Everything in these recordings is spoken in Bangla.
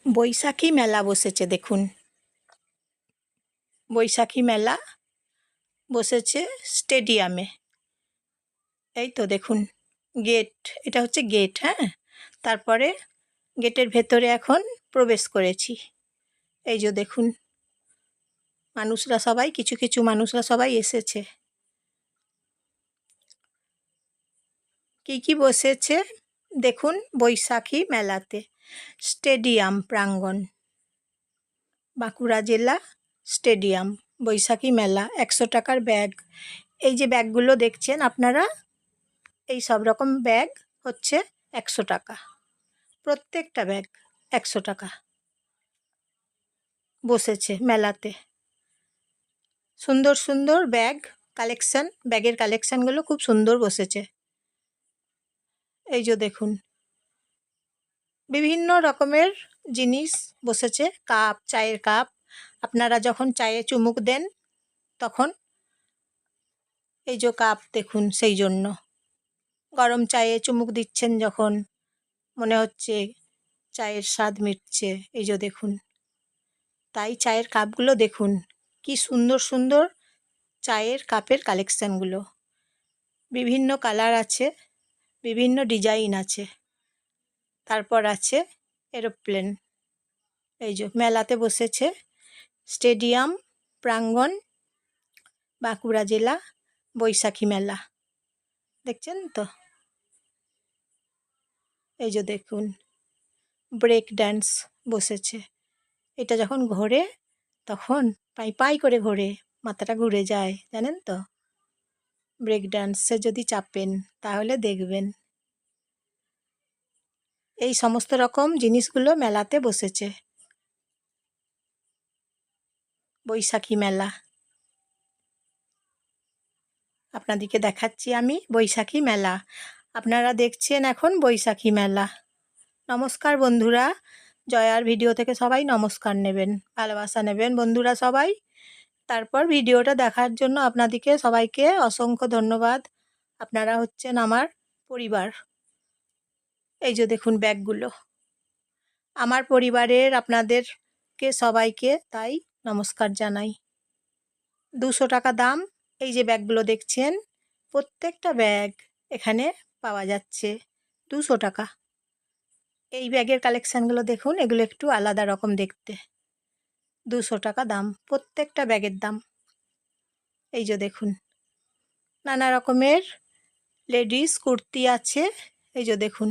বৈশাখী মেলা বসেছে দেখুন। বৈশাখী মেলা বসেছে স্টেডিয়ামে। এই তো দেখুন গেট, এটা হচ্ছে গেট। হ্যাঁ, তারপরে গেটের ভেতরে এখন প্রবেশ করেছি। এই যে দেখুন মানুষরা সবাই, কিছু কিছু মানুষরা সবাই এসেছে। কি বসেছে দেখুন বৈশাখী মেলাতে। স্টেডিয়াম প্রাঙ্গণ, বাঁকুড়া জেলা স্টেডিয়াম, বৈশাখী মেলা। 100 টাকার ব্যাগ। এই যে ব্যাগগুলো দেখছেন আপনারা, এই সব রকম ব্যাগ হচ্ছে 100 টাকা। প্রত্যেকটা ব্যাগ 100 টাকা বসেছে মেলাতে। সুন্দর সুন্দর ব্যাগ কালেকশন, ব্যাগের কালেকশনগুলো খুব সুন্দর বসেছে। এই যে দেখুন বিভিন্ন রকমের জিনিস বসেছে। কাপ, চায়ের কাপ, আপনারা যখন চায়ে চুমুক দেন তখন এই যে কাপ দেখুন, সেই জন্য গরম চায়ে চুমুক দিচ্ছেন যখন মনে হচ্ছে চায়ের স্বাদ মিটছে। এই যে দেখুন, তাই চায়ের কাপগুলো দেখুন কি সুন্দর সুন্দর চায়ের কাপের কালেকশানগুলো। বিভিন্ন কালার আছে, বিভিন্ন ডিজাইন আছে। তারপর আছে এরোপ্লেন। এই যে মেলাতে বসেছে স্টেডিয়াম প্রাঙ্গণ, বাঁকুড়া জেলা বৈশাখী মেলা। দেখছেন তো? এই যে দেখুন ব্রেক ড্যান্স বসেছে। এটা যখন ঘোরে তখন পাই পাই করে ঘোরে, মাথাটা ঘুরে যায়, জানেন তো? ব্রেক ড্যান্সে যদি চাপেন তাহলে দেখবেন। এই সমস্ত রকম জিনিসগুলো মেলাতে বসেছে। বৈশাখী মেলা আপনাদেরকে দেখাচ্ছি আমি। বৈশাখী মেলা আপনারা দেখছেন এখন বৈশাখী মেলা। নমস্কার বন্ধুরা, জয়ার ভিডিও থেকে সবাই নমস্কার নেবেন, ভালোবাসা নেবেন বন্ধুরা সবাই। তারপর ভিডিওটা দেখার জন্য আপনাদেরকে সবাইকে অসংখ্য ধন্যবাদ। আপনারা হচ্ছেন আমার পরিবার। এই যে দেখুন ব্যাগগুলো আমার পরিবারের, আপনাদেরকে সবাইকে তাই নমস্কার জানাই। 200 টাকা দাম। এই যে ব্যাগগুলো দেখছেন, প্রত্যেকটা ব্যাগ এখানে পাওয়া যাচ্ছে 200 টাকা। এই ব্যাগের কালেকশানগুলো দেখুন, এগুলো একটু আলাদা রকম দেখতে। 200 টাকা দাম, প্রত্যেকটা ব্যাগের দাম। এই যে দেখুন নানা রকমের লেডিস কুর্তি আছে। এই যে দেখুন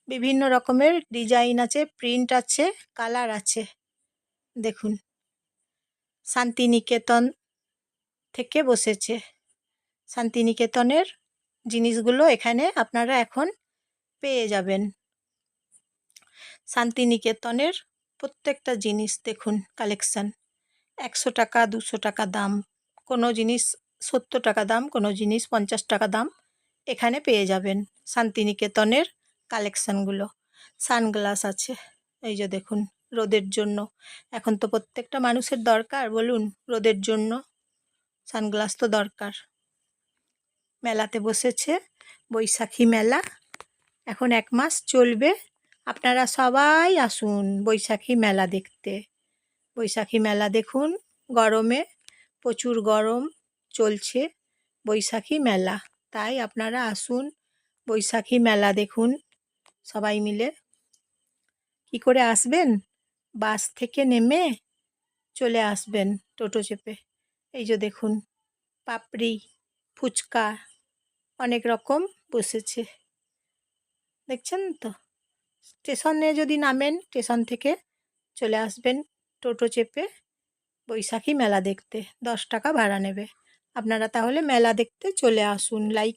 বিভিন্ন রকমের ডিজাইন আছে, প্রিন্ট আছে, কালার আছে। দেখুন শান্তিনিকেতন থেকে বসেছে। শান্তিনিকেতনের জিনিসগুলো এখানে আপনারা এখন পেয়ে যাবেন। শান্তিনিকেতনের প্রত্যেকটা জিনিস দেখুন কালেকশান। 100 টাকা 200 টাকা দাম, কোনো জিনিস 70 টাকা দাম, কোনো জিনিস 50 টাকা দাম এখানে পেয়ে যাবেন শান্তিনিকেতনের কালেকশানগুলো। সানগ্লাস আছে। এই যে দেখুন রোদের জন্য, এখন তো প্রত্যেকটা মানুষের দরকার বলুন, রোদের জন্য সানগ্লাস তো দরকার। মেলাতে বসেছে বৈশাখী মেলা, এখন 1 মাস চলবে। আপনারা সবাই আসুন বৈশাখী মেলা দেখতে। বৈশাখী মেলা দেখুন, গরমে প্রচুর গরম চলছে, বৈশাখী মেলা, তাই আপনারা আসুন বৈশাখী মেলা দেখুন সবাই মিলে। কি করে আসবেন? বাস থেকে নেমে চলে আসবেন টোটো চেপে। এই যে দেখুন পাপড়ি, ফুচকা অনেক রকম বসেছে, দেখছেন তো? স্টেশনে যদি নামেন, স্টেশন থেকে চলে আসবেন টোটো চেপে বৈশাখী মেলা দেখতে। 10 টাকা ভাড়া নেবে। আপনারা তাহলে মেলা দেখতে চলে আসুন। লাইক